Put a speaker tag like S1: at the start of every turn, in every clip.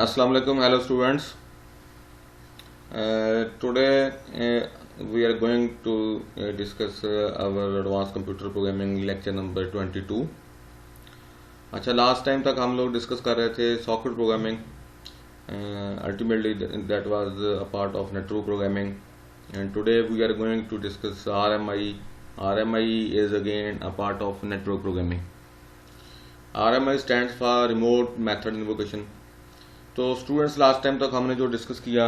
S1: Assalamu alaikum, hello students. Today we are going to discuss our advanced computer programming lecture number 22. अच्छा, last time तक हम लोग discuss कर रहे थे socket programming. Ultimately that was a part of network programming, and today we are going to discuss RMI. RMI is again a part of network programming. RMI stands for remote method invocation. तो students, last time तक हमने जो discuss किया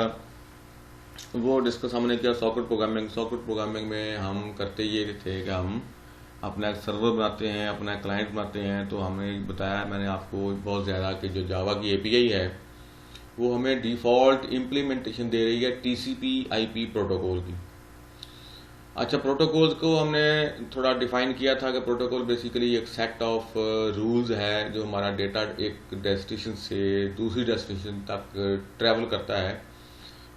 S1: वो discuss हमने किया socket programming. Socket programming में हम करते ये थे कि हम अपना एक सर्वर बनाते हैं, अपना एक क्लाइंट बनाते हैं. तो हमने बताया, मैंने आपको बहुत ज़्यादा कि जो जावा की एपीआई है वो हमें डिफ़ॉल्ट इम्प्लीमेंटेशन दे रही है टीसीपी/आईपी प्रोटोकॉल की. अच्छा, प्रोटोकॉल्स को हमने थोड़ा डिफाइन किया था कि प्रोटोकॉल बेसिकली एक सेट ऑफ रूल्स है जो हमारा डेटा एक डेस्टिनेशन से दूसरी डेस्टिनेशन तक ट्रैवल करता है.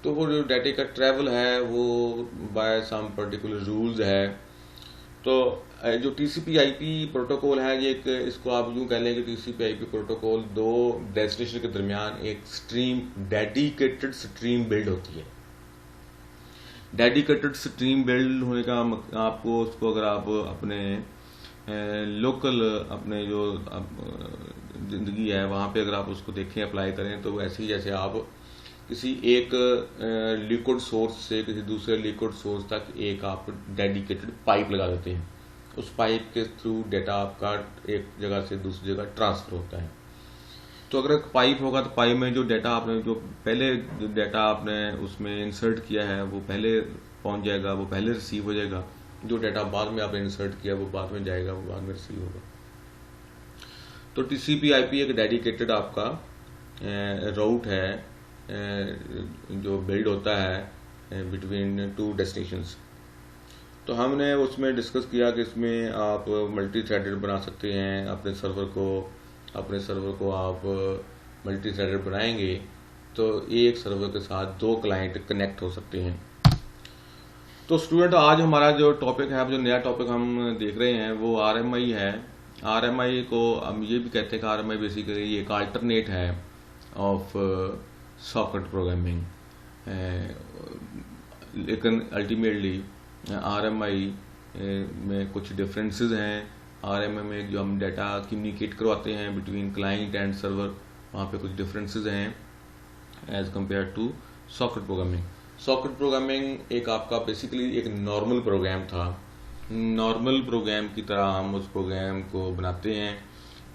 S1: तो वो जो डाटा का ट्रैवल है वो बाय सम पर्टिकुलर रूल्स है. तो जो टीसीपी/आईपी प्रोटोकॉल है ये एक, इसको आप यूँ कह लें कि टीसीपी/आईपी प्रोटोकॉल दो डेस्टिनेशन के दरमियान एक स्ट्रीम, डेडिकेटेड स्ट्रीम बिल्ड होती है. डेडिकेटेड स्ट्रीम बिल्ड होने का आपको उसको अगर आप अपने लोकल अपने जो ज़िंदगी है वहाँ पे अगर आप उसको देखें, अप्लाई करें, तो वैसे ही जैसे आप किसी एक लिक्विड सोर्स से किसी दूसरे लिक्विड सोर्स तक एक आप डेडिकेटेड पाइप लगा देते हैं. उस पाइप के थ्रू डेटा आपका एक जगह से दूसरी जगह ट्रांसफ़र होता है. तो अगर एक पाइप होगा तो पाइप में जो डाटा आपने जो पहले जो डाटा आपने उसमें इंसर्ट किया है वो पहले पहुंच जाएगा, वो पहले रिसीव हो जाएगा. जो डाटा बाद में आपने इंसर्ट किया वो बाद में जाएगा, वो बाद में रिसीव होगा. तो टीसीपी/आईपी एक डेडिकेटेड आपका राउट है जो बिल्ड होता है बिटवीन टू डेस्टिनेशंस. तो हमने उसमें डिस्कस किया कि इसमें आप मल्टी थ्रेडेड बना सकते हैं. अपने सर्वर को आप मल्टी थ्रेडेड बनाएंगे तो एक सर्वर के साथ दो क्लाइंट कनेक्ट हो सकते हैं. तो स्टूडेंट, आज हमारा जो टॉपिक है, जो नया टॉपिक हम देख रहे हैं वो आरएमआई है. आरएमआई को हम ये भी कहते हैं कि आरएमआई बेसिकली एक अल्टरनेट है ऑफ सॉकेट प्रोग्रामिंग. लेकिन अल्टीमेटली आरएमआई में कुछ डिफरेंसेस हैं. आरएमआई में जो हम डाटा कम्युनिकेट करवाते हैं बिटवीन क्लाइंट एंड सर्वर, वहाँ पे कुछ डिफरेंसेस हैं as compared to socket programming. Socket programming एक आपका बेसिकली एक नॉर्मल प्रोग्राम था. नॉर्मल प्रोग्राम की तरह हम उस प्रोग्राम को बनाते हैं.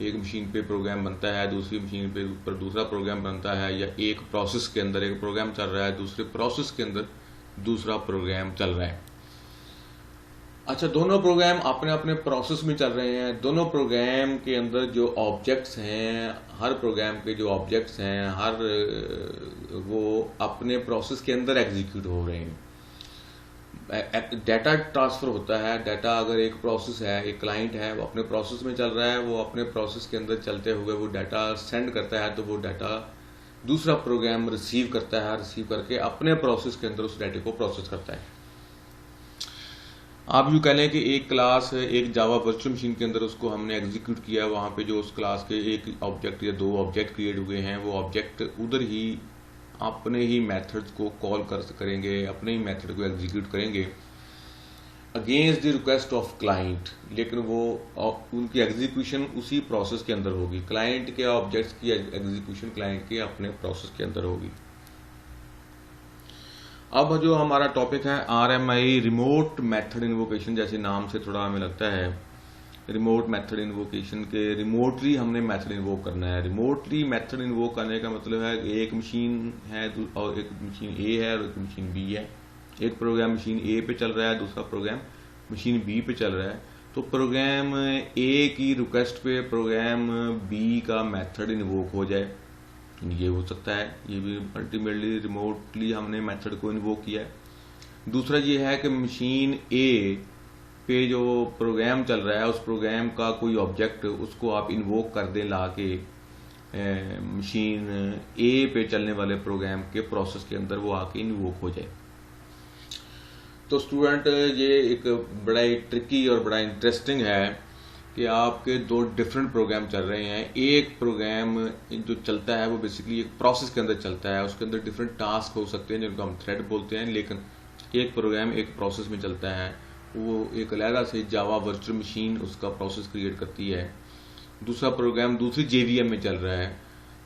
S1: एक मशीन पे प्रोग्राम बनता है, दूसरी मशीन पे ऊपर दूसरा प्रोग्राम बनता है, या एक प्रोसेस के अंदर एक प्रोग्राम चल रहा है, दूसरे प्रोसेस के अंदर दूसरा प्रोग्राम चल रहा है. अच्छा, दोनों प्रोग्राम अपने अपने प्रोसेस में चल रहे हैं. दोनों प्रोग्राम के अंदर जो ऑब्जेक्ट्स हैं, हर प्रोग्राम के जो ऑब्जेक्ट्स हैं, वो अपने प्रोसेस के अंदर एग्जीक्यूट हो रहे हैं. डाटा ट्रांसफ़र होता है. डाटा अगर एक प्रोसेस है, एक क्लाइंट है, वो अपने प्रोसेस में चल रहा है, वो अपने प्रोसेस के अंदर चलते हुए वो डाटा सेंड करता है. तो वो डाटा दूसरा प्रोग्राम रिसीव करता है, रिसीव करके अपने प्रोसेस के अंदर उस डाटे को प्रोसेस करता है. आप यूँ कह लें कि एक क्लास, एक जावा वर्चुअल मशीन के अंदर उसको हमने एग्जीक्यूट किया. वहाँ पे जो उस क्लास के एक ऑब्जेक्ट या दो ऑब्जेक्ट क्रिएट हुए हैं, वो ऑब्जेक्ट उधर ही अपने ही मेथड्स को कॉल करेंगे, अपने ही मेथड को एग्जीक्यूट करेंगे against the request of client. लेकिन वो उनकी एग्जीक्यूशन उसी प्रोसेस के अंदर होगी. क्लाइंट के ऑब्जेक्ट्स की एग्जीक्यूशन क्लाइंट के अपने प्रोसेस के अंदर होगी. अब जो हमारा टॉपिक है आरएमआई, रिमोट मेथड इन्वोकेशन, जैसे नाम से थोड़ा हमें लगता है रिमोट मेथड इन्वोकेशन के रिमोटली हमने मेथड इन्वोक करना है. रिमोटली मेथड इन्वोक करने का मतलब है कि एक मशीन है और एक मशीन ए है और एक मशीन बी है. एक प्रोग्राम मशीन ए पे चल रहा है, दूसरा प्रोग्राम मशीन बी पे चल रहा है. तो प्रोग्राम ए की रिक्वेस्ट पे प्रोग्राम बी का मेथड इन्वोक हो जाए, ये हो सकता है. ये भी अल्टीमेटली रिमोटली हमने मेथड को इन्वोक किया है. दूसरा ये है कि मशीन ए पे जो प्रोग्राम चल रहा है उस प्रोग्राम का कोई ऑब्जेक्ट उसको आप इन्वोक कर दें ला के मशीन ए पे चलने वाले प्रोग्राम के प्रोसेस के अंदर वो आके इन्वोक हो जाए. तो स्टूडेंट, ये एक बड़ा ही ट्रिकी और बड़ा इंटरेस्टिंग है कि आपके दो डिफरेंट प्रोग्राम चल रहे हैं। एक प्रोग्राम जो चलता है वो बेसिकली एक प्रोसेस के अंदर चलता है, उसके अंदर डिफरेंट टास्क हो सकते हैं जिनको हम थ्रेड बोलते हैं, लेकिन एक प्रोग्राम एक प्रोसेस में चलता है, वो एक अलहदा से जावा वर्चुअल मशीन उसका प्रोसेस क्रिएट करती है। दूसरा प्रोग्राम दूसरी JVM में चल रहा है।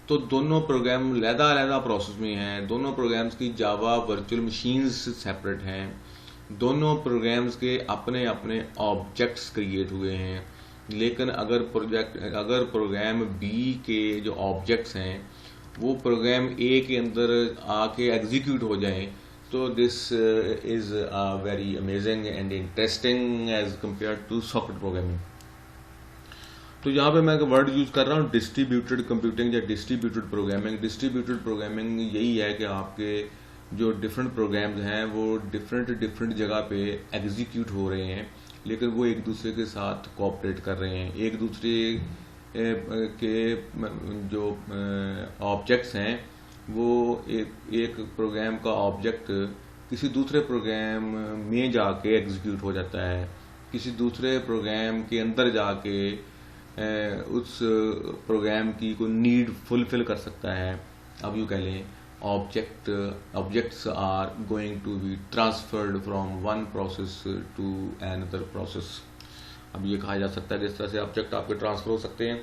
S1: तो दोनों प्रोग्राम अलहदा प्रोसेस में हैं, दोनों प्रोग्राम्स की जावा वर्चुअल मशीन्स सेपरेट हैं, दोनों प्रोग्राम्स के अपने अपने ऑब्जेक्ट्स क्रिएट हुए हैं। लेकिन अगर प्रोग्राम B के जो ऑब्जेक्ट्स हैं वो प्रोग्राम A के अंदर आके एग्जीक्यूट हो जाएं, तो this is very amazing and interesting as compared to socket programming. तो यहाँ पे मैं एक वर्ड यूज़ कर रहा हूँ डिस्ट्रीब्यूटेड कंप्यूटिंग या डिस्ट्रीब्यूटेड प्रोग्रामिंग। डिस्ट्रीब्यूटेड प्रोग्रामिंग यही है कि आपके जो डिफरेंट प्रोग्राम्स हैं वो डिफरेंट जगह पे एग्जीक्यूट हो रहे हैं, लेकिन वो एक दूसरे के साथ कोऑपरेट कर रहे हैं। एक दूसरे के जो ऑब्जेक्ट्स हैं वो एक प्रोग्राम का ऑब्जेक्ट किसी दूसरे प्रोग्राम में जाके एग्जीक्यूट हो जाता है, किसी दूसरे प्रोग्राम के अंदर जाके उस प्रोग्राम की कोई नीड फुलफिल कर सकता है। अब यूँ कह लें objects are going to be transferred from one process to another process. अब ये कहा जा सकता है जिस तरह से ऑब्जेक्ट आपके ट्रांसफर हो सकते हैं।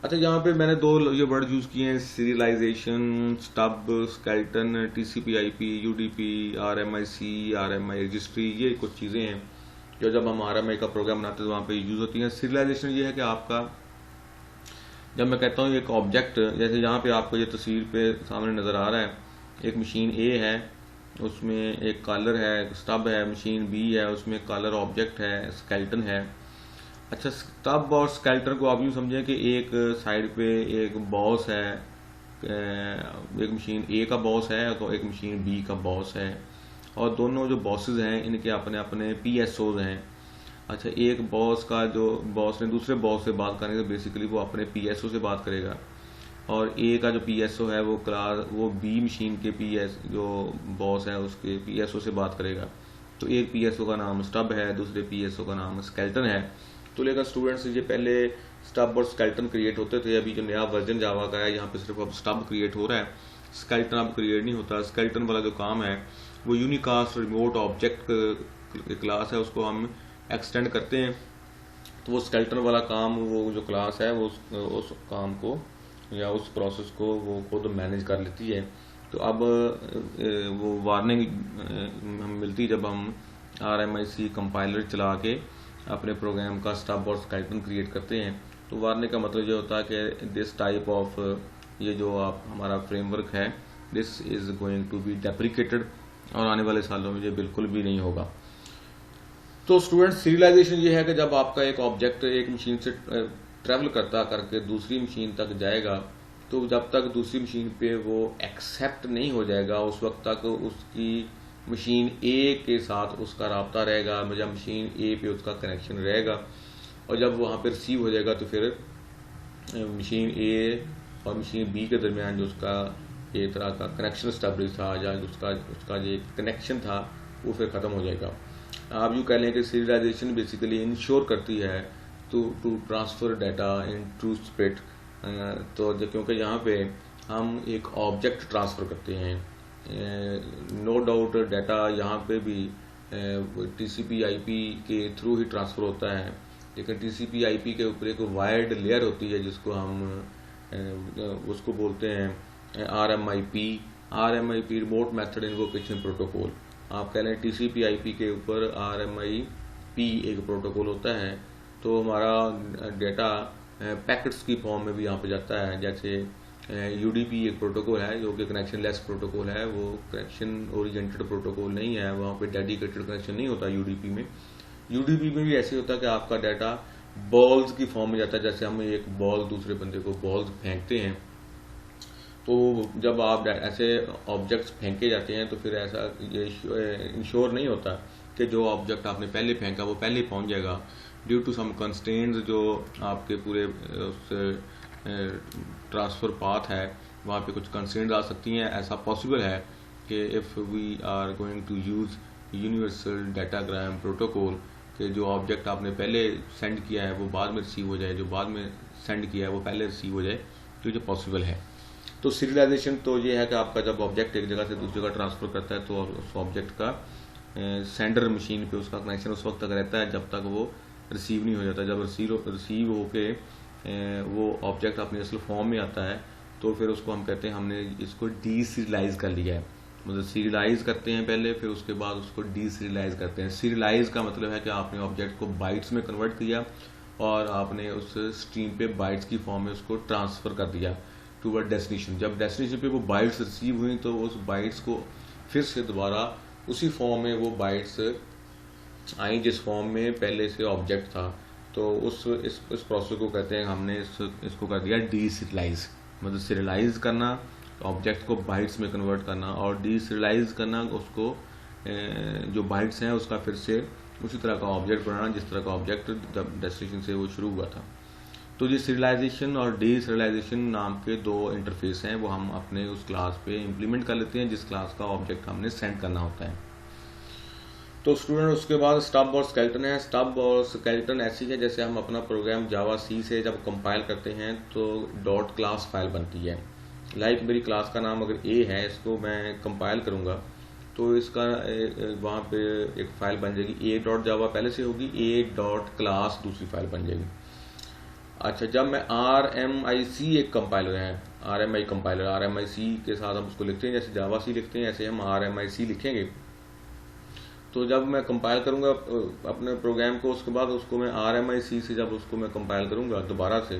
S1: अच्छा, यहाँ पे मैंने दो ये वर्ड यूज़ किए हैं, serialisation, stub, skeleton, TCP/IP, UDP, RMIC, RMI registry, ये कुछ चीज़ें हैं जो जब हम RMI का प्रोग्राम बनाते हैं तो वहाँ पे यूज़ होती हैं। सीरियलाइजेशन ये है कि आपका, जब मैं कहता हूँ एक ऑब्जेक्ट, जैसे यहाँ पे आपको ये तस्वीर पे सामने नज़र आ रहा है, एक मशीन A है, उसमें एक कॉलर है, एक स्टब है। मशीन B है, उसमें कॉलर ऑब्जेक्ट है, स्केलेटन है। अच्छा, स्टब और स्केलेटन को आप यूँ समझें कि एक साइड पे एक बॉस है, एक मशीन A का बॉस है तो एक मशीन B का बॉस है, और दोनों जो बॉसेस हैं इनके अपने अपने PSOs हैं। अच्छा, एक बॉस का जो बॉस ने दूसरे बॉस से बात करनी है तो बेसिकली वो अपने PSO से बात करेगा, और A का जो PSO है वो B मशीन के जो बॉस है उसके PSO से बात करेगा। तो एक PSO का नाम स्टब है, दूसरे PSO का नाम स्केलेटन है। तो लेकिन स्टूडेंट्स, ये पहले स्टब और स्केलेटन क्रिएट होते थे, अभी जो नया वर्जन जावा का है यहाँ पे सिर्फ अब स्टब क्रिएट हो रहा है, स्केलेटन अब क्रिएट नहीं होता। स्केलेटन वाला जो काम है वो यूनिकास्ट रिमोट ऑब्जेक्ट क्लास है, उसको हम एक्सटेंड करते हैं, तो वो स्केलेटन वाला काम, वो जो क्लास है वो उस काम को या उस प्रोसेस को वो खुद मैनेज कर लेती है। तो अब वो वार्निंग हम मिलती जब हम RMIC कंपाइलर चला के अपने प्रोग्राम का स्टब और स्केलेटन क्रिएट करते हैं। तो वार्निंग का मतलब ये होता है कि दिस टाइप ऑफ, ये जो आप हमारा फ्रेमवर्क है, this is going to be deprecated, और आने वाले सालों में ये बिल्कुल भी नहीं होगा। तो स्टूडेंट्स, सीरियलाइजेशन ये है कि जब आपका एक ऑब्जेक्ट एक मशीन से ट्रैवल करके दूसरी मशीन तक जाएगा, तो जब तक दूसरी मशीन पे वो एक्सेप्ट नहीं हो जाएगा उस वक्त तक उसकी मशीन A के साथ उसका राब्ता रहेगा, जब मशीन A पे उसका कनेक्शन रहेगा, और जब वहाँ पे रिसीव हो जाएगा तो फिर मशीन A और मशीन B के दरमियान जो उसका एक तरह का कनेक्शन स्टैब्लिश था या उसका जो कनेक्शन था वो फिर ख़त्म हो जाएगा। आप यूँ कह लें कि सीरियलाइजेशन बेसिकली इंश्योर करती है to transfer data in two split. तो क्योंकि यहाँ पे हम एक ऑब्जेक्ट ट्रांसफ़र करते हैं, नो डाउट डाटा यहाँ पे भी TCP/IP के थ्रू ही ट्रांसफ़र होता है, लेकिन TCP/IP के ऊपर एक वायर्ड लेयर होती है जिसको हम उसको बोलते हैं RMIP remote method invocation protocol. आप कह लें TCP/IP के ऊपर RMIP एक प्रोटोकॉल होता है, तो हमारा डेटा पैकेट्स की फॉर्म में भी यहाँ पे जाता है। जैसे UDP एक प्रोटोकॉल है जो कि कनेक्शन लेस प्रोटोकॉल है, वो कनेक्शन ओरिएंटेड प्रोटोकॉल नहीं है, वहाँ पे डेडिकेटेड कनेक्शन नहीं होता UDP में। UDP में भी ऐसे होता है कि आपका डाटा बॉल्स की फॉर्म में जाता है, जैसे हम एक बॉल दूसरे बंदे को बॉल्स फेंकते हैं, तो जब आप ऐसे ऑब्जेक्ट्स फेंके जाते हैं तो फिर ऐसा ये इंश्योर नहीं होता कि जो ऑब्जेक्ट आपने पहले फेंका वो पहले पहुंच जाएगा, ड्यू टू सम कंस्ट्रेंट्स जो आपके पूरे उस ट्रांसफ़र पाथ है वहाँ पे कुछ कंस्ट्रेंट्स आ सकती हैं। ऐसा पॉसिबल है कि if we are going to use universal datagram protocol, कि जो ऑब्जेक्ट आपने पहले सेंड किया है वो बाद में रिसीव हो जाए, जो बाद में सेंड किया है वो पहले रिसीव हो जाए, तो ये पॉसिबल है। तो सीरियलाइजेशन तो ये है कि आपका जब ऑब्जेक्ट एक जगह से दूसरी जगह ट्रांसफ़र करता है तो उस ऑब्जेक्ट का सेंडर मशीन पे उसका कनेक्शन उस वक्त तक रहता है जब तक वो रिसीव नहीं हो जाता। जब रिसीव होके वो ऑब्जेक्ट अपने असल फॉर्म में आता है तो फिर उसको हम कहते हैं हमने इसको डीसीरियलाइज कर लिया है। मतलब सीरियलाइज करते हैं पहले, फिर उसके बाद उसको डीसीरियलाइज करते हैं। सीरियलाइज का मतलब है कि आपने ऑब्जेक्ट को बाइट्स में कन्वर्ट किया और आपने उस स्ट्रीम पे बाइट्स की फॉर्म में उसको ट्रांसफ़र कर दिया टूवर्ड डेस्टिनेशन। जब डेस्टिनेशन पे वो बाइट्स रिसीव हुई तो उस बाइट्स को फिर से दोबारा उसी फॉर्म में वो बाइट्स आई जिस फॉर्म में पहले से ऑब्जेक्ट था। तो इस प्रोसेस को कहते हैं हमने इसको कर दिया डीसीरियलाइज। मतलब सीरियलाइज करना, ऑब्जेक्ट को बाइट्स में कन्वर्ट करना, और डीसीरियलाइज करना उसको जो बाइट्स हैं उसका फिर से उसी तरह का ऑब्जेक्ट बनाना जिस तरह का ऑब्जेक्ट डेस्टिनेशन से वो शुरू हुआ था। तो ये सीरियलाइजेशन और डीसीरियलाइजेशन नाम के दो इंटरफेस हैं, वो हम अपने उस क्लास पे इम्प्लीमेंट कर लेते हैं जिस क्लास का ऑब्जेक्ट हमने सेंड करना होता है। तो स्टूडेंट उसके बाद स्टब और स्केलेटन है। स्टब और स्केलेटन ऐसी है जैसे हम अपना प्रोग्राम जावा सी से जब कंपाइल करते हैं तो डॉट क्लास फाइल बनती है। लाइक मेरी क्लास का नाम अगर ए है, इसको मैं कंपाइल करूँगा तो इसका वहाँ पे एक फ़ाइल बन जाएगी, ए डॉट जावा पहले से होगी, ए डॉट क्लास दूसरी फाइल बन जाएगी। अच्छा, जब मैं RMIC एक कंपाइलर है, RMI कंपाइलर, RMIC के साथ हम उसको लिखते हैं जैसे जावा सी लिखते हैं ऐसे हम RMIC लिखेंगे। तो जब मैं कंपाइल करूँगा अपने प्रोग्राम को, उसके बाद उसको मैं RMIC से जब उसको मैं कंपाइल करूँगा दोबारा से,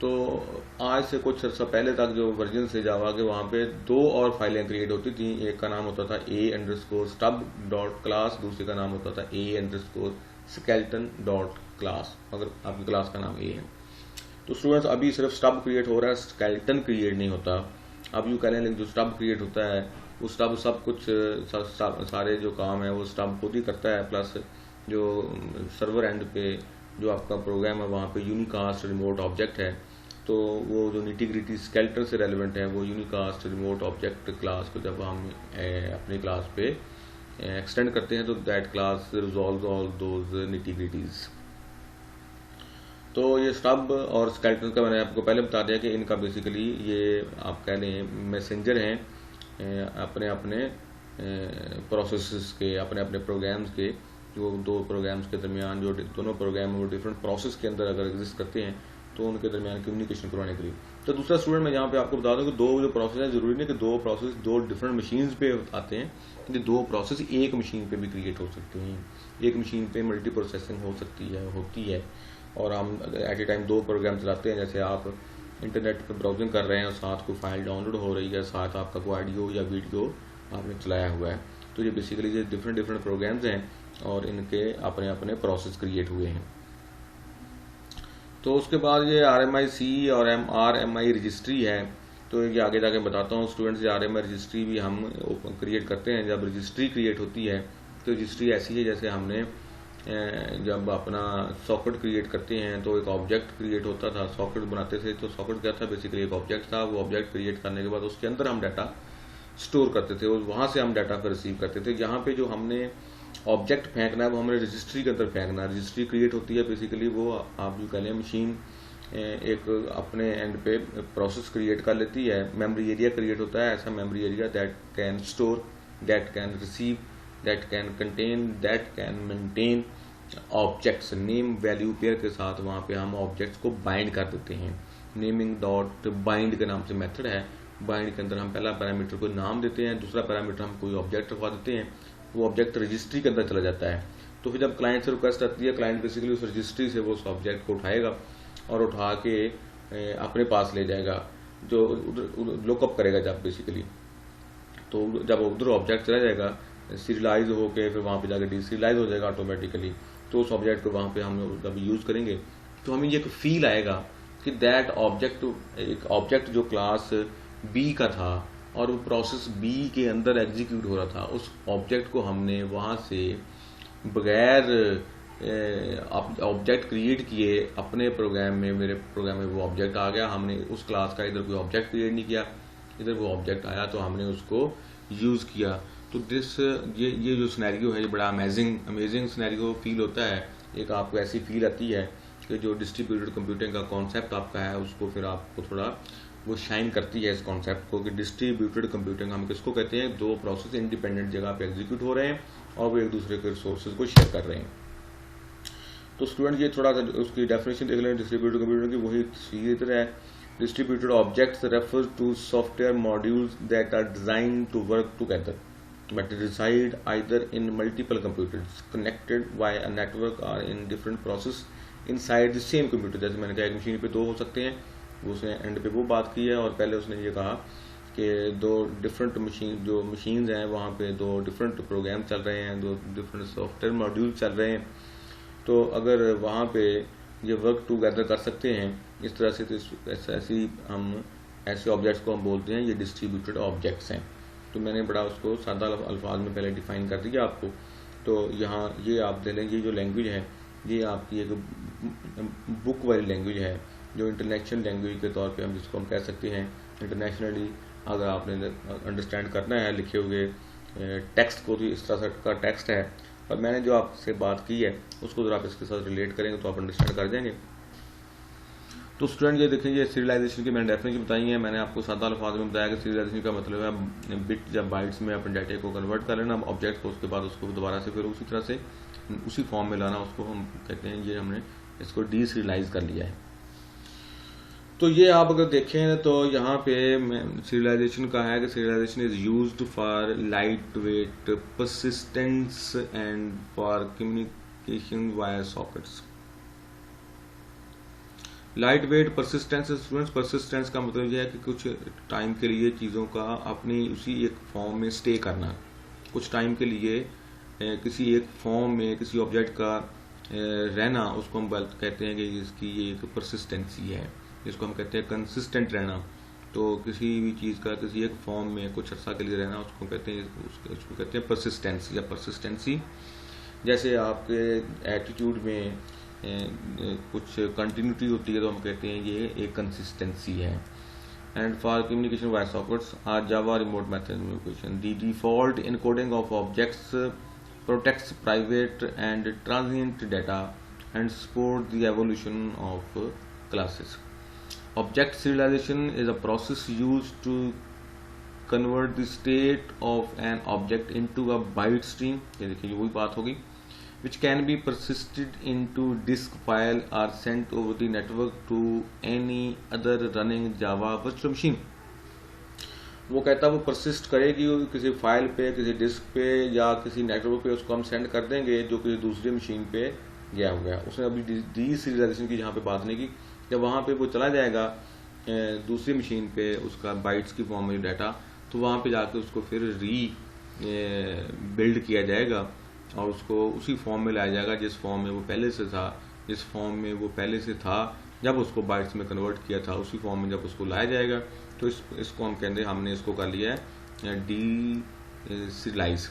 S1: तो आज से कुछ अर्सा पहले तक जो वर्जन से जावा के वहाँ पे दो और फाइलें क्रिएट होती थी। एक का नाम होता था a_stub.class, दूसरे का नाम होता था a_skeleton.class, अगर आपकी क्लास का नाम ए है। तो स्टूडेंट्स अभी सिर्फ स्टब क्रिएट हो रहा है, स्केलेटन क्रिएट नहीं होता। अब यूँ कह लें जो स्टब क्रिएट होता है वो स्टब सब कुछ सारे जो काम है वो स्टब खुद ही करता है, प्लस जो सर्वर एंड पे जो आपका प्रोग्राम है वहाँ पे यूनिकास्ट रिमोट ऑब्जेक्ट है। तो वो जो निटी ग्रिटी स्केलेटन से रेलिवेंट है वो यूनिकास्ट रिमोट ऑब्जेक्ट क्लास को जब हम अपनी क्लास पे एक्सटेंड करते हैं तो that class resolve all those nitty gritties. तो ये स्टब और स्केलेटन का मैंने आपको पहले बता दिया कि इनका बेसिकली ये आप कह लें मैसेंजर हैं अपने अपने प्रोसेसेस के, अपने अपने प्रोग्राम्स के। जो दो प्रोग्राम्स के दरमियान जो दोनों प्रोग्राम वो डिफरेंट प्रोसेस के अंदर अगर एग्जिस्ट करते हैं तो उनके दरमियान कम्युनिकेशन करवाने के लिए। तो दूसरा स्टूडेंट मैं यहाँ पे आपको बता दूँ कि दो जो प्रोसेस है, जरूरी नहीं कि दो प्रोसेस दो डिफरेंट मशीन्स पे आते हैं, कि दो प्रोसेस एक मशीन पे भी क्रिएट हो सकते हैं। एक मशीन पे मल्टी प्रोसेसिंग हो सकती है, होती है, और हम एट ए टाइम दो प्रोग्राम चलाते हैं। जैसे आप इंटरनेट पर ब्राउजिंग कर रहे हैं और साथ कोई फाइल डाउनलोड हो रही है, साथ आपका कोई ऑडियो या वीडियो आपने चलाया हुआ है। तो ये बेसिकली ये डिफरेंट प्रोग्राम्स हैं और इनके अपने अपने प्रोसेस क्रिएट हुए हैं। तो उसके बाद ये RMIC और RMI रजिस्ट्री है। तो ये आगे जाके बताता हूँ स्टूडेंट्स। ये RMI रजिस्ट्री भी हम क्रिएट करते हैं। जब रजिस्ट्री क्रिएट होती है तो रजिस्ट्री ऐसी है जैसे हमने जब अपना सॉकेट क्रिएट करते हैं तो एक ऑब्जेक्ट क्रिएट होता था, सॉकेट बनाते थे। तो सॉकेट क्या था, बेसिकली एक ऑब्जेक्ट था। वो ऑब्जेक्ट क्रिएट करने के बाद उसके अंदर हम डाटा स्टोर करते थे और वहाँ से हम डाटा को रिसीव करते थे। यहाँ पे जो हमने ऑब्जेक्ट फेंकना है वो हमने रजिस्ट्री के अंदर फेंकना है। रजिस्ट्री क्रिएट होती है बेसिकली, वो आप जो कह लें मशीन एक अपने एंड पे प्रोसेस क्रिएट कर लेती है। मेमोरी एरिया क्रिएट होता है, ऐसा memory area that can store, that can receive, that can contain, that can maintain objects. Name value pair के साथ वहाँ पे हम ऑब्जेक्ट्स को बाइंड कर देते हैं। नेमिंग डॉट बाइंड के नाम से मेथड है। बाइंड के अंदर हम पहला पैरामीटर को नाम देते हैं, दूसरा पैरामीटर हम कोई ऑब्जेक्ट रखवा देते हैं। वो ऑब्जेक्ट रजिस्ट्री के अंदर चला जाता है। तो फिर जब क्लाइंट से रिक्वेस्ट आती है, क्लाइंट बेसिकली उस रजिस्ट्री से वो उस ऑब्जेक्ट को उठाएगा और उठा के अपने पास ले जाएगा, जो उधर लुकअप करेगा जब बेसिकली। तो जब उधर ऑब्जेक्ट चला जाएगा सीरियलाइज होके फिर वहाँ पे जाकर डीसीरियलाइज हो जाएगा ऑटोमेटिकली। तो उस ऑब्जेक्ट को वहाँ पे हम जब यूज़ करेंगे तो हमें ये फील आएगा कि दैट ऑब्जेक्ट, एक ऑब्जेक्ट जो क्लास बी का था और वो प्रोसेस बी के अंदर एग्जीक्यूट हो रहा था, उस ऑब्जेक्ट को हमने वहाँ से बगैर ऑब्जेक्ट क्रिएट किए अपने प्रोग्राम में, मेरे प्रोग्राम में वो ऑब्जेक्ट आ गया। हमने उस क्लास का इधर कोई ऑब्जेक्ट क्रिएट नहीं किया, इधर वो ऑब्जेक्ट आया तो हमने उसको यूज़ किया। तो तो ये जो सिनेरियो है ये बड़ा अमेजिंग सिनेरियो फील होता है। एक आपको ऐसी फील आती है कि जो डिस्ट्रीब्यूटेड कंप्यूटिंग का कॉन्सेप्ट आपका है उसको फिर आपको थोड़ा वो शाइन करती है इस कॉन्सेप्ट को कि डिस्ट्रीब्यूटेड कंप्यूटिंग हम किसको कहते हैं, दो प्रोसेस इंडिपेंडेंट जगह पे एग्जीक्यूट हो रहे हैं और वो एक दूसरे के रिसोर्सेज को शेयर कर रहे हैं। तो स्टूडेंट ये थोड़ा सा उसकी डेफिनेशन देख लें डिस्ट्रीब्यूटेड कंप्यूटिंग की, वही सीधी तरह है। Distributed objects refer to software modules that are designed to work together but reside either in multiple computers connected via a network or in different process inside the same computer। जैसे मैंने कहा एक machine पे दो हो सकते हैं, वो उसने एंड पे वो बात की है, और पहले उसने ये कहा कि दो डिफरेंट मशीन्स हैं वहाँ पे दो डिफरेंट प्रोग्राम चल रहे हैं, दो डिफरेंट सॉफ्टवेयर मॉड्यूल चल रहे हैं। तो अगर वहाँ पे ये वर्क टूगेदर कर सकते हैं इस तरह से, तो ऐसे ऑब्जेक्ट्स को हम बोलते हैं ये डिस्ट्रीब्यूटेड ऑब्जेक्ट्स हैं। तो मैंने बड़ा उसको सादा अल्फाज में पहले डिफाइन कर दिया आपको। तो यहाँ ये आप देख लें, ये जो लैंग्वेज है ये आपकी एक बुक वाली लैंग्वेज है, जो इंटरनेशनल लैंग्वेज के तौर पे हम जिसको हम कह सकते हैं इंटरनेशनली अगर आपने अंडरस्टैंड करना है लिखे हुए टेक्स्ट को, तो इस तरह का टेक्स्ट है। और मैंने जो आपसे बात की है उसको जरा आप इसके साथ रिलेट करेंगे तो आप अंडरस्टैंड कर जाएंगे। तो स्टूडेंट ये देखें, ये सीरियलाइजेशन की मैंने डेफिनेशन बताई है। मैंने आपको सादा अल्फाज में बताया कि सीरियलाइजेशन का मतलब है बिट या बाइट्स में अपने डाटा को कन्वर्ट कर लेना ऑब्जेक्ट को, उसके बाद उसको दोबारा से फिर उसी तरह से उसी फॉर्म में लाना, उसको हम कहते हैं ये हमने इसको डीसीरियलाइज कर लिया है। तो ये आप अगर देखें तो यहाँ पे सीरियलाइजेशन का है कि serialisation is used for light weight persistence and for communication via sockets. Light weight persistence, students persistence का मतलब यह है कि कुछ टाइम के लिए चीज़ों का अपनी उसी एक फॉर्म में स्टे करना, कुछ टाइम के लिए किसी एक फॉर्म में किसी ऑब्जेक्ट का रहना, उसको हम कहते हैं कि इसकी ये एक परसिस्टेंसी है, जिसको हम कहते हैं कंसिस्टेंट रहना। तो किसी भी चीज़ का किसी एक फॉर्म में कुछ अर्सा के लिए रहना उसको कहते हैं परसिस्टेंसी या परसिस्टेंसी। जैसे आपके एटीट्यूड में कुछ कंटिन्यूटी होती है तो हम कहते हैं ये एक कंसिस्टेंसी है। And for communication via sockets or Java remote method communication the default encoding of objects protects private and transient data and support the evolution of classes. Object serialization is a process used to convert the state of an object into a byte stream. ये देखिए वही बात होगी, which can be persisted into disk file or sent over the network to any other running Java virtual machine। वो कहता है वो persist करेगी किसी फाइल पे, किसी डिस्क पे या किसी नेटवर्क पे, उसको हम सेंड कर देंगे जो कि दूसरी मशीन पे गया हुआ है। उसने अभी डीसीरियलाइजेशन की जहाँ पे बात नहीं की, जब वहाँ पे वो चला जाएगा दूसरी मशीन पे उसका बाइट्स की फॉर्म में डाटा, तो वहाँ पे जाके उसको फिर बिल्ड किया जाएगा और उसको उसी फॉर्म में लाया जाएगा जिस फॉर्म में वो पहले से था, जिस फॉर्म में वो पहले से था जब उसको बाइट्स में कन्वर्ट किया था, उसी फॉर्म में जब उसको लाया जाएगा। तो इसको हम कहते हैं, हमने इसको कर लिया है डीसीरियलाइज।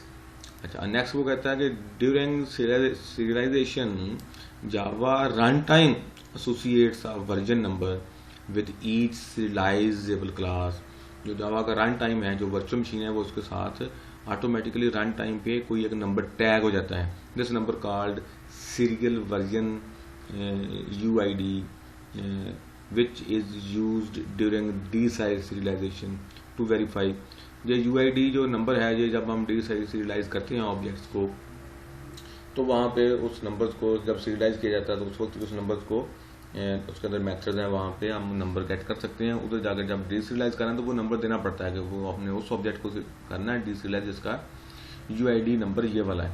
S1: अच्छा, नेक्स्ट वो कहता है कि during serialisation Java run time associates a version number with each serialisable class. जो जावा का रन टाइम है, जो वर्चुअल मशीन है, वो उसके साथ ऑटोमेटिकली रन टाइम पे कोई एक नंबर टैग हो जाता है। This number called serial version UID which is used during deserialization to verify. ये UID जो नंबर है, ये जब हम डीसीरियलाइज करते हैं ऑब्जेक्ट्स को, तो वहाँ पे उस नंबर्स को जब सीरियलाइज किया जाता है तो उस वक्त उस नंबर्स को उसके अंदर मेथड्स हैं, वहाँ पे हम नंबर गेट कर सकते हैं। उधर जाकर जब डीसीरियलाइज करना है तो वो नंबर देना पड़ता है कि वो अपने उस ऑब्जेक्ट को करना है डीसीरियलाइज, जिसका UID नंबर ये वाला है।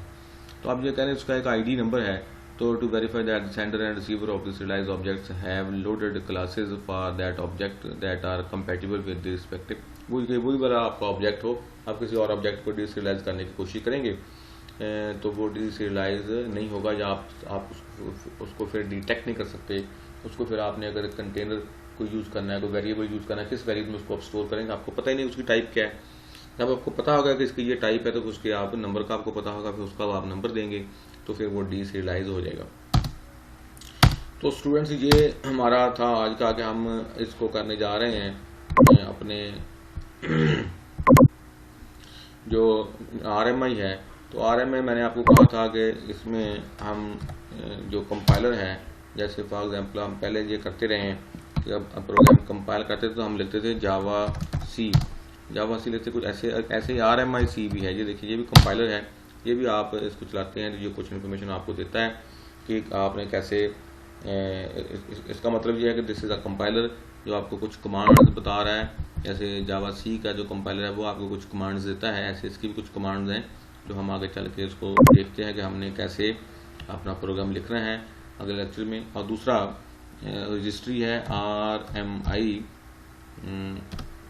S1: तो आप ये कह रहे हैं उसका एक ID नंबर है। तो to verify that sender and receiver of the serialized objects have loaded classes for that object that are compatible with the respective. वही वाला आपका ऑब्जेक्ट हो, आप किसी और ऑब्जेक्ट को डीसीरियलाइज करने की कोशिश करेंगे तो वो डीसीरियलाइज नहीं होगा, या आप उसको फिर डिटेक्ट नहीं कर सकते। उसको फिर आपने अगर कंटेनर को यूज़ करना है, कोई वेरिएबल यूज़ करना है, किस वेरिएबल में उसको आप स्टोर करेंगे, आपको पता ही नहीं उसकी टाइप क्या है। जब आपको पता होगा कि इसकी ये टाइप है तो उसके आप नंबर का आपको पता होगा, फिर उसका आप नंबर देंगे तो फिर वो डीसीरियलाइज हो जाएगा। तो स्टूडेंट्स ये हमारा था आज का कि हम इसको करने जा रहे हैं अपने जो RMI है, तो RMI मैंने आपको कहा था कि इसमें हम जो कंपाइलर है, जैसे फॉर एग्जांपल हम पहले ये करते रहे हैं कि अब प्रोग्राम कंपाइल करते थे तो हम लिखते थे जावा सी लिखते, कुछ ऐसे ही RMIC भी है। ये देखिए, ये भी कंपाइलर है, ये भी आप इसको चलाते हैं तो ये कुछ इन्फॉर्मेशन आपको देता है कि आपने कैसे इसका मतलब ये है कि दिस इज़ अ कंपाइलर जो आपको कुछ कमांड्स बता रहा है। जैसे जावा सी का जो कंपाइलर है वो आपको कुछ कमांड्स देता है, ऐसे इसकी भी कुछ कमांड्स हैं जो हम आगे चल के इसको देखते हैं कि हमने कैसे अपना प्रोग्राम लिखना है अगले लेक्चर में। और दूसरा रजिस्ट्री है RMI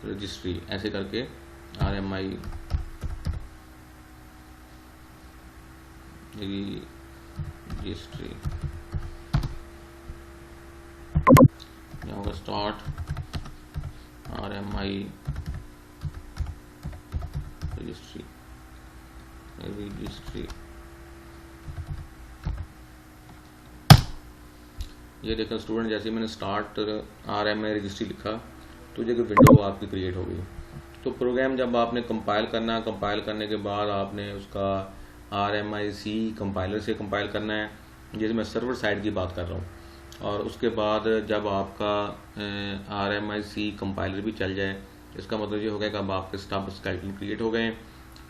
S1: रजिस्ट्री, ऐसे करके RMI registry. now start RMI registry. ये देखो स्टूडेंट, जैसे मैंने स्टार्ट RMI रजिस्ट्री लिखा तो ये विंडो आपकी क्रिएट हो गई। तो प्रोग्राम जब आपने कंपाइल करना, कंपाइल करने के बाद आपने उसका RMIC कंपाइलर से कंपाइल करना है, जैसे मैं सर्वर साइड की बात कर रहा हूँ। और उसके बाद जब आपका RMIC कंपाइलर भी चल जाए, इसका मतलब ये हो गया कि अब आपके स्टब स्केलेटन क्रिएट हो गए।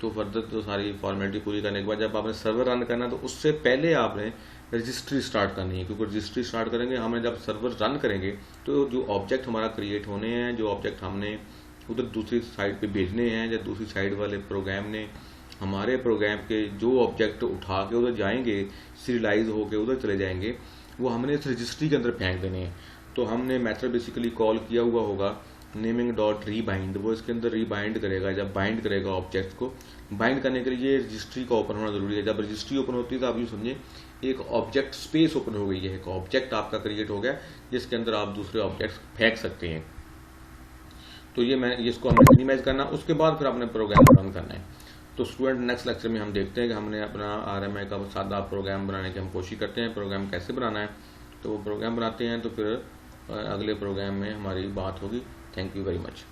S1: तो फर्दर तो सारी फॉर्मेलिटी पूरी करने के बाद जब आपने सर्वर रन करना, तो उससे पहले आपने रजिस्ट्री स्टार्ट करनी है, क्योंकि रजिस्ट्री स्टार्ट करेंगे हमें जब सर्वर रन करेंगे तो जो ऑब्जेक्ट हमारा क्रिएट होने हैं, जो ऑब्जेक्ट हमने उधर दूसरी साइड पे भेजने हैं, या दूसरी साइड वाले प्रोग्राम ने हमारे प्रोग्राम के जो ऑब्जेक्ट उठा के उधर जाएंगे, सीरियलाइज होके उधर चले जाएंगे, वो हमने इस रजिस्ट्री के अंदर फेंक देने हैं। तो हमने मेथड बेसिकली कॉल किया हुआ होगा naming.rebind, वो इसके अंदर रिबाइंड करेगा। जब बाइंड करेगा ऑब्जेक्ट को, बाइंड करने के लिए रजिस्ट्री का ओपन होना जरूरी है। जब रजिस्ट्री ओपन होती है तो आप यूँ समझिए एक ऑब्जेक्ट स्पेस ओपन हो गई है, एक ऑब्जेक्ट आपका क्रिएट हो गया जिसके अंदर आप दूसरे ऑब्जेक्ट्स फेंक सकते हैं। तो ये इसको हमने मिनिमाइज करना, उसके बाद फिर अपने प्रोग्राम रन करना है। तो स्टूडेंट नेक्स्ट लेक्चर में हम देखते हैं कि हमने अपना RMI का सादा प्रोग्राम बनाने की हम कोशिश करते हैं। प्रोग्राम कैसे बनाना है, तो वो प्रोग्राम बनाते हैं, तो फिर अगले प्रोग्राम में हमारी बात होगी। Thank you very much.